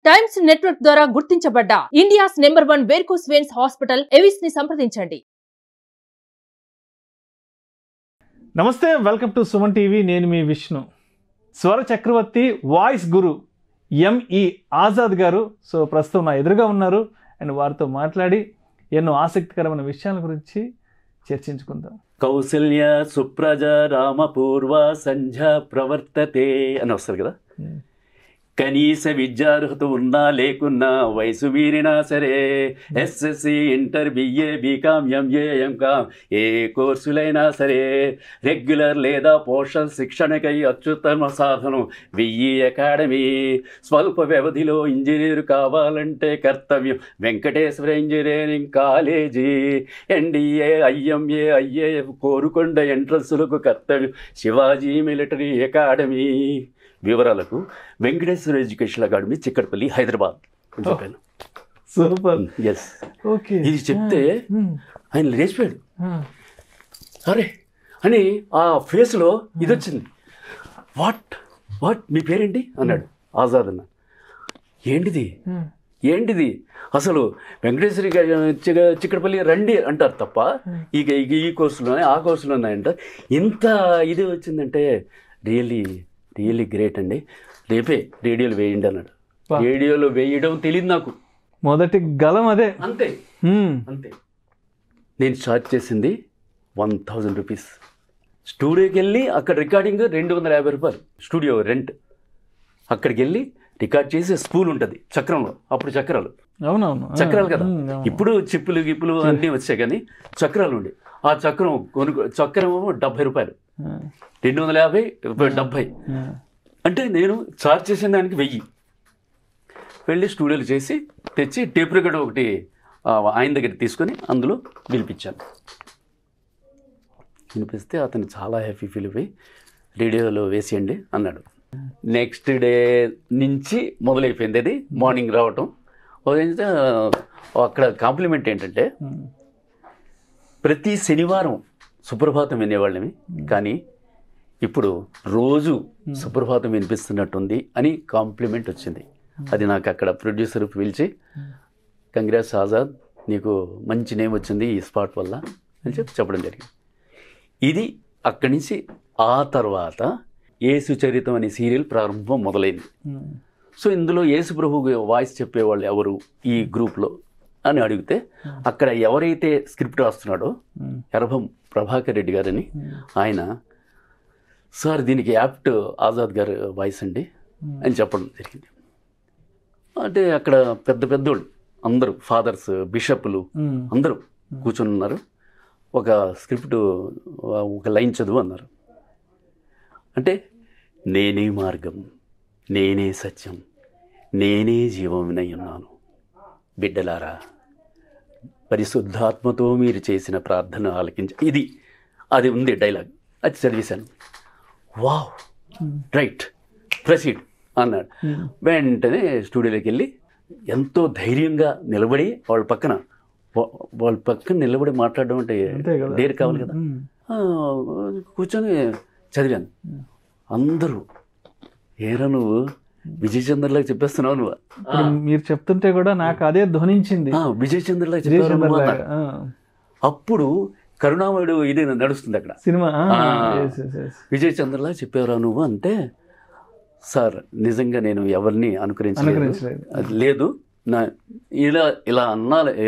Times network ద్వారా గుర్తించబడ్డ India's number 1 varicose veins hospital Avis ని సంప్రదించండి. నమస్తే, వెల్కమ్ టు సుమన్ టీవీ. నేను మీ విష్ణు. స్వర చక్రవర్తి వాయిస్ గురు ఎంఈ ఆజాద్ గారు ప్రస్తుతం నా ఎదురుగా ఉన్నారు. అండ్ వారితో మాట్లాడి ఎన్నో ఆసక్తికరమైన విషయాల గురించి చర్చించుకుందాం. కౌసల్య సుప్రజ రామపూర్వ సంధ్య ప్రవర్తతే అని వస్తారు కదా. కనీస విద్యార్హత ఉన్నా లేకున్నా వయసు మీరినా సరే SSC inter BA BCom MA MCom ఏ కోర్సులైనా సరే రెగ్యులర్ లేదా పోషణ శిక్షణకై అత్యుత్తమ సాధనం వెయ్యి అకాడమీ. స్వల్ప వ్యవధిలో ఇంజనీరు కావాలంటే కర్తవ్యం Venkateswara engineering college. NDA IMA IAF Korukonda ఎంట్రన్సులకు కర్తవ్యం శివాజీ మిలిటరీ అకాడమీ. వివరాలకు Venkateswara education academy, Chikkadpally, Hyderabad. Super. Yes. ఇది చెప్తే ఆయన లేచిపోయాడు. అరే అని ఆ ఫేస్లో ఇది వచ్చింది. వాట్ మీ పేరేంటి అన్నాడు. ఆజాద్ అన్న. ఏంటిది అసలు వెంకటేశ్వరి చిక్కడపల్లి రండి అంటారు తప్ప ఇక ఈ కోర్సులోనే ఆ కోర్సులోనే అంటారు. ఇంత ఇది వచ్చిందంటే రియల్లీ గ్రేట్ అండి. రేపే రేడియోలో వేయండి అన్నాడు. రేడియోలో వేయడం తెలియదు నాకు. మొదటి గలం అదే. అంతే. నేను స్టార్ట్ చేసింది 1000 రూపీస్. స్టూడియోకి వెళ్ళి అక్కడ రికార్డింగ్ 250 రూపాయలు స్టూడియో రెంట్. అక్కడికి వెళ్ళి రికార్డ్ చేసి స్పూల్ ఉంటుంది చక్రంలో. అప్పుడు చక్రాలు. అవునవును, చక్రాలు కదా. ఇప్పుడు చిప్పులు గిప్పులు అన్నీ వచ్చాయి కానీ చక్రాలు ఉండి ఆ చక్రం చక్రం 70 రూపాయలు. 250, 70. అంటే నేను చార్జ్ చేసిన దానికి 1000. వెళ్ళి స్టూడియోలు చేసి తెచ్చి టేప్ రికార్డ్ ఒకటి ఆయన దగ్గర తీసుకొని అందులో వినిపించాను. వినిపిస్తే అతను చాలా హ్యాపీ ఫీల్ అయిపోయి రేడియోలో వేసేయండి అన్నాడు. నెక్స్ట్ డే నుంచి మొదలైపోయింది అది. మార్నింగ్ రావటం అక్కడ కాంప్లిమెంట్ ఏంటంటే ప్రతి శనివారం సుప్రభాతం వినేవాళ్ళమి, కానీ ఇప్పుడు రోజు సుప్రభాతం వినిపిస్తున్నట్టుంది అని కాంప్లిమెంట్ వచ్చింది. అది నాకు అక్కడ ప్రొడ్యూసర్ పిలిచి, కంగ్రాట్స్ ఆజాద్, నీకు మంచి నేమ్ వచ్చింది ఈ స్పాట్ వల్ల అని చెప్పడం జరిగింది. ఇది అక్కడి నుంచి ఆ తర్వాత యేసు చరితం అనే సీరియల్ ప్రారంభం మొదలైంది. సో ఇందులో యేసు ప్రభు వాయిస్ చెప్పేవాళ్ళు ఎవరు ఈ గ్రూప్లో అని అడిగితే అక్కడ ఎవరైతే స్క్రిప్ట్ రాస్తున్నాడో ఎర్భం ప్రభాకర్ రెడ్డి గారని ఆయన, సార్ దీనికి యాప్ట్ ఆజాద్ గారు వాయిస్ అండి అని చెప్పడం జరిగింది. అంటే అక్కడ పెద్దోళ్ళు అందరూ ఫాదర్స్, బిషప్లు అందరూ కూర్చొని ఉన్నారు. ఒక స్క్రిప్ట్ ఒక లైన్ చదువు అన్నారు. అంటే నేనే మార్గం, నేనే సత్యం, నేనే జీవమునై ఉన్నాను, బిడ్డలారా పరిశుద్ధాత్మతో మీరు చేసిన ప్రార్థన ఆలకించి. అది ఉంది డైలాగ్. అది చదివేశాను. వావ్, రైట్, ప్రొసీడ్ అన్నాడు. వెంటనే స్టూడియోలోకి వెళ్ళి ఎంతో ధైర్యంగా నిలబడి వాళ్ళ పక్కన నిలబడి మాట్లాడడం అంటే డేర్ కావాలి కదా. కూర్చొని చదివాను. అందరూ ఏరా నువ్వు విజయ్ చంద్రలాగా చెప్పేస్తున్నావు నువ్వు. మీరు చెప్తుంటే కూడా నాకు అదే ధ్వనించింది. విజయ్ చంద్రలాగా చెప్పారు. అప్పుడు కరుణామయుడు ఇది నడుస్తుంది అక్కడ సినిమా. విజయ్ చంద్రలా చెప్పారా నువ్వు అంటే, సార్ నిజంగా నేను ఎవరిని అనుకరించలేదు, లేదు నా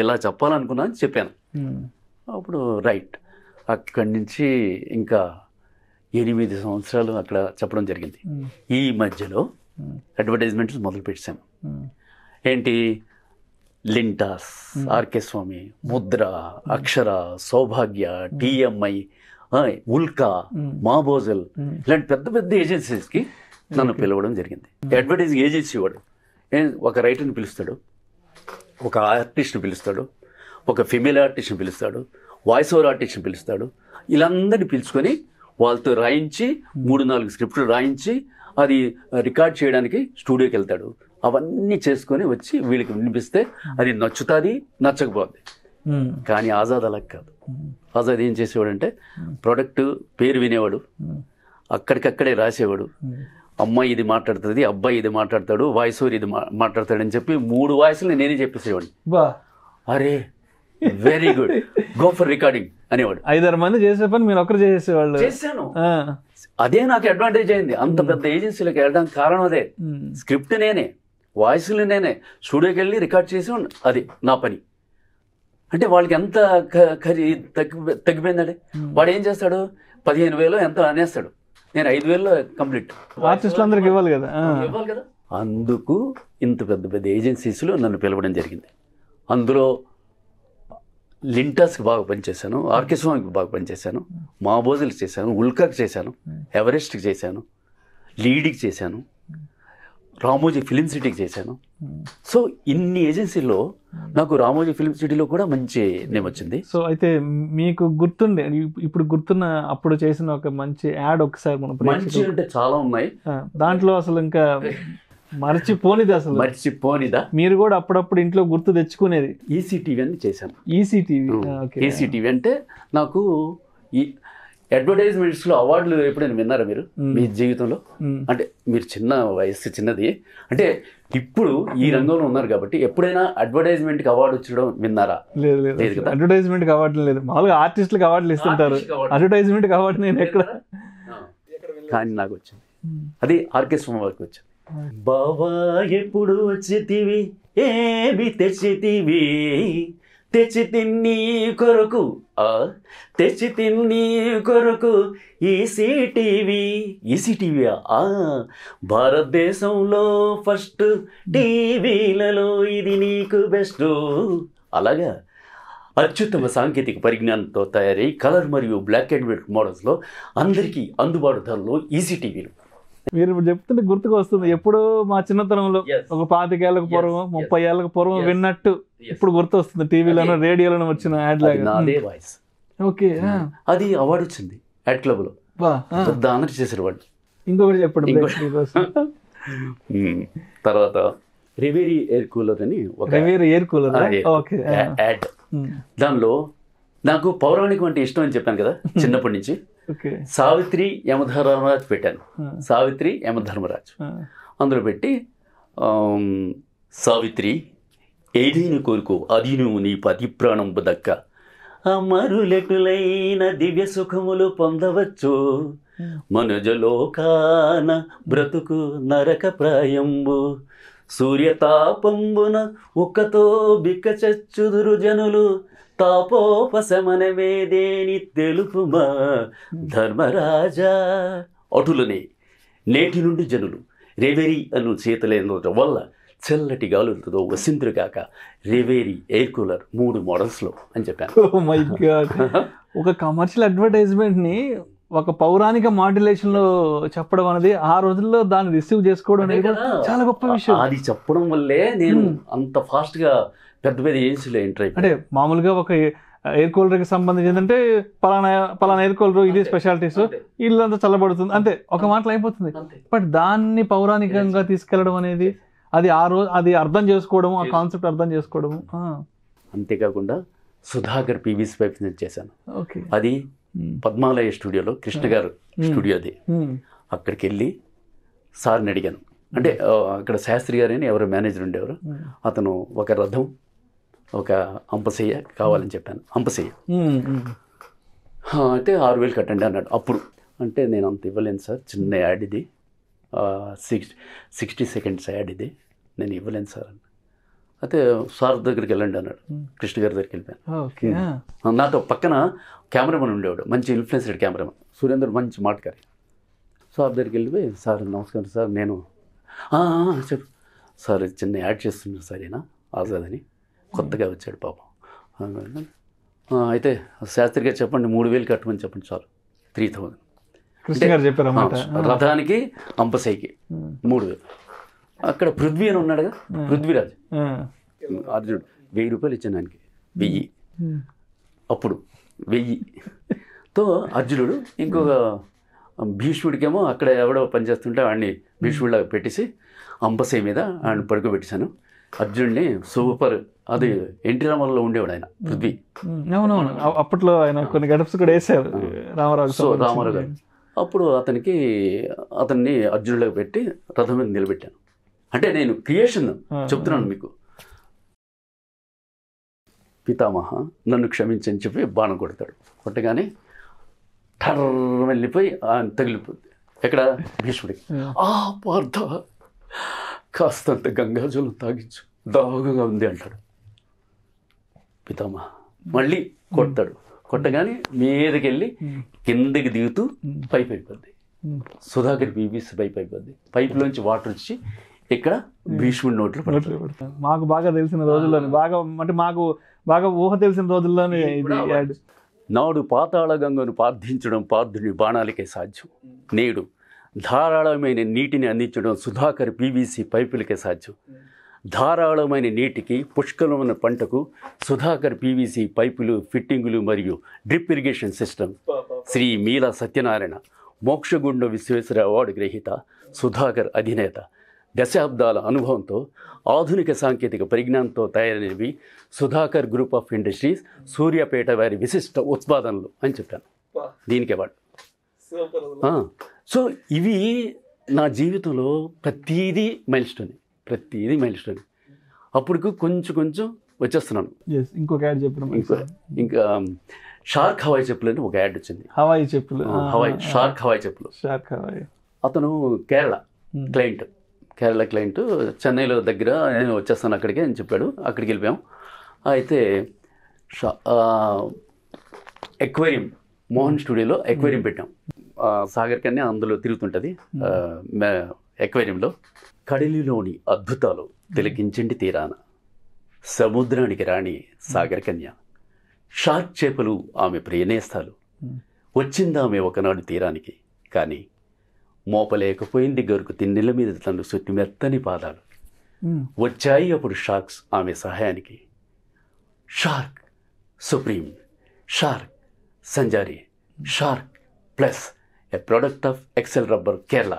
ఇలా చెప్పాలనుకున్నా అని చెప్పాను. అప్పుడు రైట్. అక్కడి నుంచి ఇంకా 8 సంవత్సరాలు అక్కడ చెప్పడం జరిగింది. ఈ మధ్యలో అడ్వర్టైజ్మెంట్స్ మొదలు పెట్టాను. ఏంటి, లింటాస్, ఆర్కే స్వామి, ముద్ర, అక్షర, సౌభాగ్య, టిఎంఐ, ఉల్కా, మాబోజల్ ఇలాంటి పెద్ద ఏజెన్సీస్కి నన్ను పిలవడం జరిగింది. అడ్వర్టైజింగ్ ఏజెన్సీ వాడు ఒక రైటర్ని పిలుస్తాడు, ఒక ఆర్టిస్ట్ని పిలుస్తాడు, ఒక ఫిమేల్ ఆర్టిస్ట్ని పిలుస్తాడు, వాయిస్ ఓవర్ ఆర్టిస్ట్ని పిలుస్తాడు. వీళ్ళందరినీ పిలుచుకొని వాళ్ళతో రాయించి 3-4 స్క్రిప్ట్లు రాయించి అది రికార్డ్ చేయడానికి స్టూడియోకి వెళ్తాడు. అవన్నీ చేసుకొని వచ్చి వీళ్ళకి వినిపిస్తే అది నచ్చుతుంది, నచ్చకపోద్ది. కానీ ఆజాద్ అలా కాదు. ఆజాద్ ఏం చేసేవాడంటే ప్రొడక్ట్ పేరు వినేవాడు, అక్కడికక్కడే రాసేవాడు. అమ్మాయి ఇది మాట్లాడుతుంది, అబ్బాయి ఇది మాట్లాడతాడు, వాయిస్ ఓవర్ ఇది మాట్లాడతాడు అని చెప్పి 3 వాయిస్లు నేనే చెప్పేసేవాడిని. అరే very good, go for recording అనేవాడు. 5-6 మంది చేసే పని మీరు ఒక్కరు చేసేవాళ్ళు. చేశాను. అదే నాకు అడ్వాంటేజ్ అయింది. అంత పెద్ద ఏజెన్సీలోకి వెళ్ళడానికి కారణం అదే. స్క్రిప్ట్ నేనే, వాయిస్లు నేనే, స్టూడియోకి వెళ్ళి రికార్డ్ చేసి అది నా పని. అంటే వాళ్ళకి ఎంత తగ్గిపోయిందండి. వాడు ఏం చేస్తాడు, 15,000 ఎంతో అనేస్తాడు, నేను 5,000లో కంప్లీట్. ఆర్టిస్టులందరికీ ఇవ్వాలి కదా. అందుకు ఇంత పెద్ద పెద్ద ఏజెన్సీస్లో నన్ను పిలవడం జరిగింది. అందులో లింటాస్కి బాగా పనిచేశాను, ఆర్కెస్ట్రాకి బాగా పనిచేశాను, మాబోజులకు చేశాను, ఉల్కాకి చేశాను, ఎవరెస్ట్కి చేశాను, లీడ్కి చేశాను, రామోజీ ఫిలిం సిటీకి చేశాను. సో ఇన్ని ఏజెన్సీల్లో నాకు రామోజీ ఫిలిం సిటీలో కూడా మంచి నేమ్ వచ్చింది. సో అయితే మీకు గుర్తుండే, ఇప్పుడు గుర్తున్న అప్పుడు చేసిన ఒక మంచి యాడ్ ఒకసారి మనం. మంచి అంటే చాలా ఉన్నాయి దాంట్లో, అసలు ఇంకా మర్చిపోనిది, అసలు మర్చిపోనిదా. మీరు కూడా అప్పుడప్పుడు ఇంట్లో గుర్తు తెచ్చుకునేది. ఈసీటీవీ అని చేశాను. ఈసీటీవీ అంటే నాకు ఈ అడ్వర్టైజ్మెంట్స్లో అవార్డులు ఎప్పుడైనా విన్నారా మీరు మీ జీవితంలో? అంటే మీరు చిన్న వయసు చిన్నది, అంటే ఇప్పుడు ఈ రంగంలో ఉన్నారు కాబట్టి ఎప్పుడైనా అడ్వర్టైజ్మెంట్కి అవార్డు వచ్చడం విన్నారా? లేదు కదా. అడ్వర్టైజ్మెంట్కి అవార్డు లేదు, మామూలుగా ఆర్టిస్టులకు అవార్డులు ఇస్తుంటారు. అడ్వర్టైజ్మెంట్కి అవార్డు నేను ఎక్కడ, కానీ నాకు వచ్చింది. అది ఆర్కెస్ట్రా వరకు వచ్చింది. బావా ఎప్పుడు వచ్చేటివి, ఏమి తెచ్చితివి, తెచ్చి తిన్ని కొరకు, తెచ్చి తిన్ని కొరకు ఈసీటీవీ. ఈసీటీవీయా? భారతదేశంలో ఫస్ట్ టీవీలలో ఇది నీకు బెస్ట్. అలాగా అత్యుత్తమ సాంకేతిక పరిజ్ఞానంతో తయారై కలర్ మరియు బ్లాక్ అండ్ వైట్ మోడల్స్లో అందరికీ అందుబాటు ధరలో ఈసీటీవీలు. మీరు ఇప్పుడు చెప్తుంటే గుర్తుకు వస్తుంది, ఎప్పుడో మా చిన్నతనంలో ఒక 25 ఏళ్ళకు పూర్వం 30 ఏళ్ళకు పూర్వం విన్నట్టు ఇప్పుడు గుర్తు వస్తుంది. టీవీలోనూ రేడియోలోనూ వచ్చిన యాడ్ లాగా. వాయిస్ ఓకే, అది అవార్డు వచ్చింది యాడ్ క్లబ్ లో, పెద్ద ఆనర్ చేశారు వాళ్ళు. ఇంకొకటి చెప్పండి. తర్వాత రివేరీ ఎయిర్ కూలర్ అని ఒక యాడ్. దానిలో నాకు పౌరాణికం అంటే ఇష్టం అని చెప్పాను కదా చిన్నప్పటి నుంచి. సావిత్రి యమధర్మరాజు పెట్టాను, సావిత్రి యమధర్మరాజు. అందులో పెట్టి సావిత్రి ఏదైనా కోరుకో అది నువ్వు నీ పతి ప్రాణంపు దక్క, అమరులెటులైన దివ్య సుఖములు పొందవచ్చు, మనుజలోకాన బ్రతుకు నరక ప్రాయంబు, సూర్యతాపంబున ఉక్కతో బిక్క చచ్చుదురు జనులు, తాపోపశమనమేదేని తెలుపుమా ధర్మరాజా. అటులనే నేటి నుండి జనులు రేవేరి అను చేతలేని వల్ల చల్లటి గాలులతో వసింతురుగాక రేవేరి ఎయిర్ కూలర్ 3 మోడల్స్లో అని చెప్పాను. మై గాడ్, ఒక కమర్షియల్ అడ్వర్టైజ్మెంట్ని ఒక పౌరాణిక మాడ్యులేషన్లో చెప్పడం అనేది, ఆ రోజుల్లో దాన్ని రిసీవ్ చేసుకోవడం అనేది చాలా గొప్ప విషయం. అది చెప్పడం వల్లే నేను అంత ఫాస్ట్గా పెద్ద పెద్ద ఏజెన్సీలో ఎంటర్ అయిపోయి. అంటే మామూలుగా ఒక ఎయిర్ కూలర్కి సంబంధించి ఏంటంటే పలానా ఎయిర్ కూలర్ ఇది స్పెషాలిటీస్, ఇల్లంతా చల్లబడుతుంది అంతే, ఒక మాటలు అయిపోతుంది. బట్ దాన్ని పౌరాణికంగా తీసుకెళ్లడం అనేది, అది ఆ రోజు అది అర్థం చేసుకోవడము, ఆ కాన్సెప్ట్ అర్థం చేసుకోవడము. అంతేకాకుండా సుధాకర్ పీవీస్ పైప్ నేను చేశాను. అది పద్మాలయ స్టూడియోలో, కృష్ణ గారు స్టూడియోది. అక్కడికి వెళ్ళి సార్ని అడిగాను. అంటే అక్కడ శాస్త్రి గారు అని ఎవరు మేనేజర్ ఉండేవారు, అతను ఒక రథం ఒక అంపశయ్య కావాలని చెప్పాను. అంపశయ్య అయితే 6,000 కట్టండి అన్నాడు అప్పుడు. అంటే నేను అంత ఇవ్వలేను సార్, చిన్న యాడ్ ఇది, 60 సెకండ్స్ యాడ్ ఇది, నేను ఇవ్వలేను సార్ అని. అయితే సార్ దగ్గరికి వెళ్ళండి అన్నాడు. కృష్ణ గారి దగ్గరికి వెళ్ళిపోయాను. నాతో పక్కన కెమెరామన్ ఉండేవాడు, మంచి ఇన్ఫ్లుయెన్స్డ్ కెమెరామన్, సురేందర్, మంచి మాటకారి. సార్ దగ్గరికి వెళ్ళిపోయి, సార్ నమస్కారం సార్, నేను చెప్పు సార్, చిన్న యాడ్ చేస్తున్నారు సార్ ఈయన ఆజాద్ అని, కొత్తగా వచ్చాడు పాపం. అయితే శాస్త్రి గారు చెప్పండి 3,000 కట్టమని చెప్పండి చాలు, 3,000. కృష్ణ గారు చెప్పారు రథానికి అంపశయ్యకి 3,000. అక్కడ పృథ్వీ అని ఉన్నాడు కదా, పృథ్వీరాజ్ అర్జునుడు, 1,000 రూపాయలు ఇచ్చాను ఆయనకి, 1,000 అప్పుడు 1,000తో అర్జునుడు. ఇంకొక భీష్ముడికేమో అక్కడ ఎవడో పనిచేస్తుంటే వాడిని భీష్ముడిలాగా పెట్టేసి అంపశయ్య మీద ఆయన పడుకోబెట్టేశాను. అర్జునుడిని సూపర్, అది ఎన్టీ రామారావులో ఉండేవాడు ఆయన, పృథ్వీ. అవునవును, అప్పట్లో ఆయన కొన్ని గడప్స్ కూడా వేసారు రామారావు. సో రామారావు గారు అప్పుడు అతన్ని అర్జునుడిలో పెట్టి రథం మీద నిలబెట్టాను. అంటే నేను క్రియేషన్ చెప్తున్నాను మీకు. పితామహ నన్ను క్షమించని చెప్పి బాణం కొడతాడు. కొట్టగానే టర్ర వెళ్ళిపోయి ఆయన తగిలిపోద్ది. ఎక్కడ? భీష్ముడికి. పార్థ కాస్తంత గంగాజలం తాగించు, దాగుగా ఉంది అంటాడు. పితామహ మళ్ళీ కొడతాడు. కొట్టగానే మీదకి వెళ్ళి కిందకి దిగుతూ పైప్ అయిపోద్ది. సుధాకర్ బీబీసీ పైప్ అయిపోద్ది. పైపులోంచి వాటర్ వచ్చి ఇక్కడ భీష్ముడి నోట్లో పడుతుంది. మాకు బాగా తెలిసిన రోజుల్లోనే, మాకు బాగా ఊహ తెలిసిన రోజుల్లోనే నాడు పాతాళ గంగను ప్రార్థించడం పార్థుని బాణాలకే సాధ్యం. నేడు ధారాళమైన నీటిని అందించడం సుధాకర్ పీవీసీ పైపులకే సాధ్యం. ధారాళమైన నీటికి పుష్కలమైన పంటకు సుధాకర్ పీవీసీ పైపులు, ఫిట్టింగులు మరియు డ్రిప్ ఇరిగేషన్ సిస్టమ్. శ్రీ మీలా సత్యనారాయణ మోక్షగుండ విశ్వేశ్వర అవార్డు గ్రహీత సుధాకర్ అధినేత. దశాబ్దాల అనుభవంతో ఆధునిక సాంకేతిక పరిజ్ఞానంతో తయారైనవి Sudhakar group of industries, Suryapet వారి విశిష్ట ఉత్పాదనలు అని చెప్పాను. దీనికి అవార్డు. సో ఇవి నా జీవితంలో ప్రతీదీ మైల్ స్టోన్. అప్పటికి కొంచెం వచ్చేస్తున్నాను. ఇంకొక యాడ్ చెప్పడం, ఇంకా షార్క్ హవాయి చెప్పులు అని ఒక యాడ్ వచ్చింది. షార్క్ హవాయి చెప్పులు. అతను కేరళ క్లయింట్ చెన్నైలో దగ్గర, నేను వచ్చేస్తాను అక్కడికి అని చెప్పాడు. అక్కడికి వెళ్ళిపోయాం. అయితే ఎక్వేరియం, మోహన్ స్టూడియోలో ఎక్వేరియం పెట్టాం. సాగర్ కన్య అందులో తిరుగుతుంటుంది ఎక్వేరియంలో. కడలిలోని అద్భుతాలు తిలకించండి తీరాన, సముద్రానికి రాణి సాగర్ కన్య. షార్క్ చేపలు ఆమె ప్రియనేస్తాలు. వచ్చిందామె ఒకనాడు తీరానికి, కానీ మోపలేకపోయింది గరుకు తిన్నెల మీద తను సుట్టి మెత్తని పాదాలు. వచ్చాయి అప్పుడు షార్క్స్ ఆమె సహాయానికి. షార్క్ సుప్రీం, షార్క్ సంజారి, shark plus, a product of Excel rubber Kerala.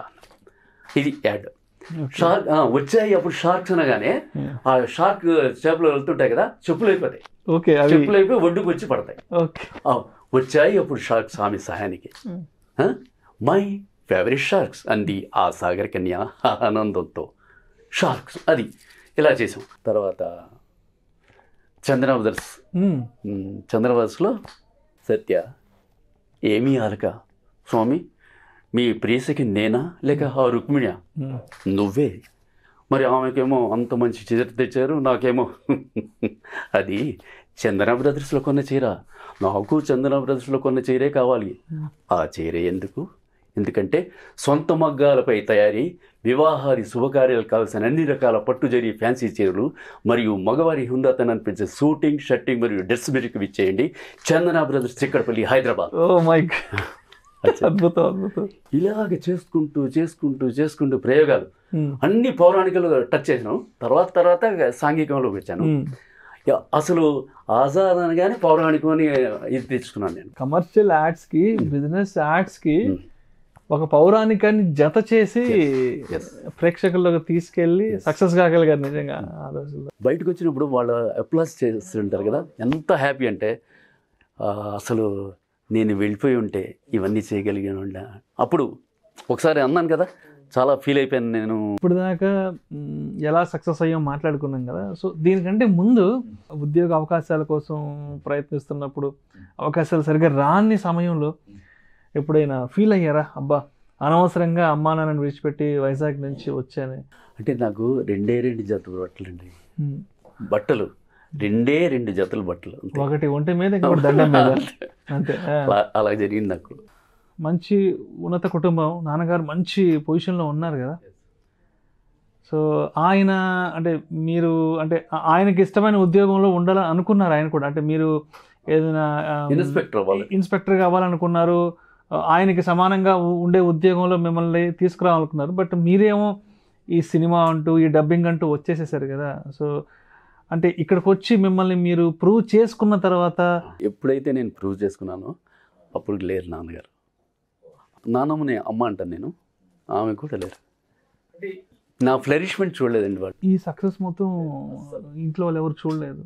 ఇది యాడ్. షార్క్ వచ్చాయి అప్పుడు షార్క్స్ అనగానే ఆ షార్క్ చేపలు వెళ్తుంటాయి కదా, చెప్పులు అయిపోతాయి. చెప్పులు అయిపోయి ఒడ్డుకు వచ్చి పడతాయి. వచ్చాయి అప్పుడు షార్క్స్ ఆమె సహాయానికి. మై ఫేవరెట్ షార్క్స్ అంది ఆ సాగర్ కన్య ఆనందంతో. షార్క్స్ అది ఇలా చేసాం. తర్వాత చందన బ్రదర్స్లో సత్య ఏమీ ఆలక, స్వామి మీ ప్రియసకి నేనా లేక ఆ రుక్మిణ్యా? నువ్వే. మరి ఆమెకేమో అంత మంచి చీర తెచ్చారు, నాకేమో అది చందన బ్రదర్స్లో కొన్న చీర. నాకు చందన బ్రదర్స్లో కొన్న చీరే కావాలి. ఆ చీర ఎందుకంటే సొంత మగ్గాలపై తయారీ, వివాహాది శుభకార్యాలు కావాల్సిన అన్ని రకాల పట్టుజరి ఫ్యాన్సీ చీరలు మరియు మగవారి హుందాతనాన్ని పెంచే షూటింగ్, షర్టింగ్ మరియు డ్రెస్ మెటీరియల్ ఇచ్చేయండి. చందన బ్రదర్స్, చిక్కడపల్లి, హైదరాబాద్. అద్భుతం. ఇలాగ చేసుకుంటూ ప్రయోగాలు అన్ని పౌరాణికలు టచ్ చేసినాం. తర్వాత సాంఘికంలోకి వచ్చాను. అసలు ఆజాద్ అనగానే పౌరాణికం అని ఇది తెచ్చుకున్నాను నేను. కమర్షియల్ యాడ్స్కి, బిజినెస్ యాడ్స్కి ఒక పౌరాణికాన్ని జత చేసి ప్రేక్షకుల్లోకి తీసుకెళ్ళి సక్సెస్ కాగలిగారు నిజంగా. ఆ రోజుల్లో బయటకు వచ్చినప్పుడు వాళ్ళు అప్లాస్ చేస్తుంటారు కదా, ఎంత హ్యాపీ అంటే అసలు నేను వెళ్ళిపోయి ఉంటే ఇవన్నీ చేయగలిగాను. అప్పుడు ఒకసారి అన్నాను కదా, చాలా ఫీల్ అయిపోయాను నేను. ఇప్పుడు దాకా ఎలా సక్సెస్ అయ్యాం మాట్లాడుకున్నాం కదా. సో దీనికంటే ముందు ఉద్యోగ అవకాశాల కోసం ప్రయత్నిస్తున్నప్పుడు, అవకాశాలు సరిగ్గా రాని సమయంలో ఎప్పుడైనా ఫీల్ అయ్యారా, అబ్బా అనవసరంగా అమ్మా నాన్నని విడిచిపెట్టి వైజాగ్ నుంచి వచ్చాను? అంటే నాకు 2 జతలు బట్టలండి. బట్టలు 2 జతలు బట్టలు, ఒకటి ఒంటి మీద, ఇంకొకటి దండం మీద. అంతే. అలా జరిగింది నాకు. మంచి ఉన్నత కుటుంబం, నాన్నగారు మంచి పొజిషన్లో ఉన్నారు కదా. సో ఆయన అంటే మీరు అంటే ఆయనకి ఇష్టమైన ఉద్యోగంలో ఉండాలని అనుకున్నారు ఆయన కూడా. అంటే మీరు ఏదైనా ఇన్స్పెక్టర్ కావాలనుకున్నారు, ఆయనకి సమానంగా ఉండే ఉద్యోగంలో మిమ్మల్ని తీసుకురావాలనుకున్నారు. బట్ మీరేమో ఈ సినిమా అంటూ, ఈ డబ్బింగ్ అంటూ వచ్చేసేసారు కదా. సో అంటే ఇక్కడికి వచ్చి మిమ్మల్ని మీరు ప్రూవ్ చేసుకున్న తర్వాత, ఎప్పుడైతే నేను ప్రూవ్ చేసుకున్నానో అప్పుడు లేరు నాన్నగారు. నాన్నమ్మని అమ్మ అంటాను నేను, ఆమె కూడా లేరు. నా ఫ్లరిష్మెంట్ చూడలేదండి వాళ్ళు. ఈ సక్సెస్ మొత్తం ఇంట్లో వాళ్ళు ఎవరు చూడలేదు.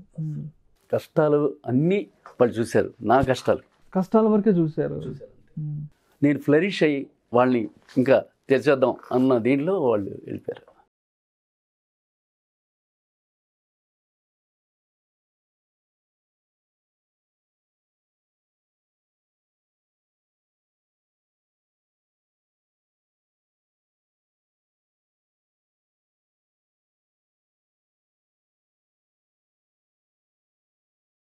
కష్టాలు అన్నీ వాళ్ళు చూశారు, నా కష్టాల వరకే చూశారు. నేను ఫ్లరిష్ అయ్యి వాళ్ళని ఇంకా తెచ్చేద్దాం అన్న దీంట్లో వాళ్ళు వెళ్ళిపోయారు.